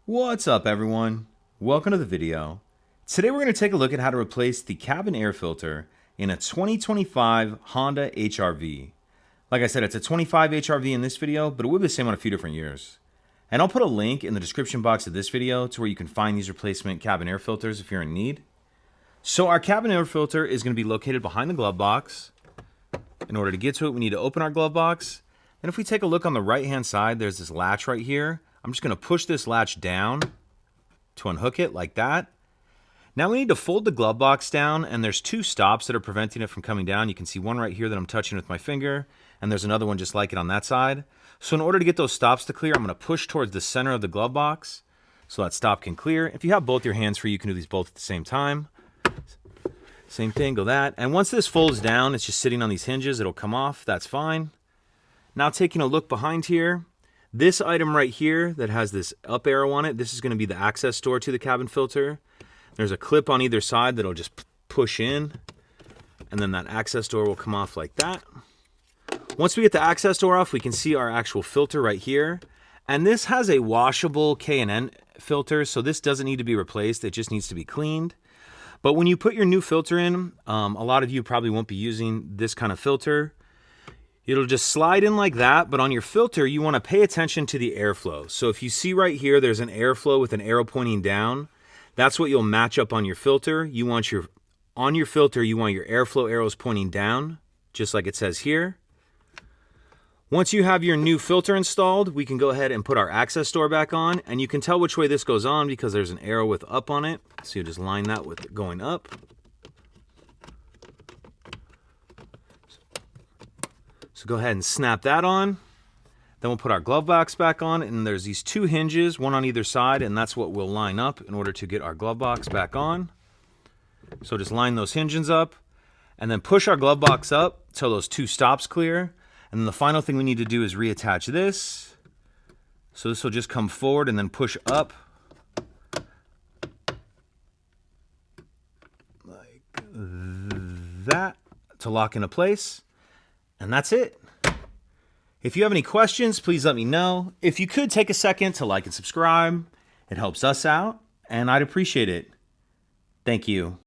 What's up everyone? Welcome to the video. Today we're going to take a look at how to replace the cabin air filter in a 2025 Honda HR-V. Like I said, it's a 25 HR-V in this video, but it will be the same on a few different years. And I'll put a link in the description box of this video to where you can find these replacement cabin air filters if you're in need. So our cabin air filter is going to be located behind the glove box. In order to get to it, we need to open our glove box. And if we take a look on the right hand side, there's this latch right here. I'm just going to push this latch down to unhook it like that. Now we need to fold the glove box down, and there's two stops that are preventing it from coming down. You can see one right here that I'm touching with my finger, and there's another one just like it on that side. So in order to get those stops to clear, I'm going to push towards the center of the glove box so that stop can clear. If you have both your hands free, you can do these both at the same time. Same thing, go that. And once this folds down, it's just sitting on these hinges. It'll come off. That's fine. Now taking a look behind here, this item right here that has this up arrow on it, this is going to be the access door to the cabin filter. There's a clip on either side that'll just push in, and then that access door will come off like that. Once we get the access door off, we can see our actual filter right here. And this has a washable K&N filter, so this doesn't need to be replaced. It just needs to be cleaned. But when you put your new filter in, a lot of you probably won't be using this kind of filter. It'll just slide in like that, but on your filter, you want to pay attention to the airflow. So if you see right here, there's an airflow with an arrow pointing down. That's what you'll match up on your filter. On your filter, you want your airflow arrows pointing down, just like it says here. Once you have your new filter installed, we can go ahead and put our access door back on, and you can tell which way this goes on because there's an arrow with up on it. So you just line that with it going up. So go ahead and snap that on. Then we'll put our glove box back on, and there's these two hinges, one on either side, and that's what we'll line up in order to get our glove box back on. So just line those hinges up, and then push our glove box up till those two stops clear. And then the final thing we need to do is reattach this. So this will just come forward and then push up like that to lock into place. And that's it. If you have any questions, please let me know. If you could take a second to like and subscribe, it helps us out, and I'd appreciate it. Thank you.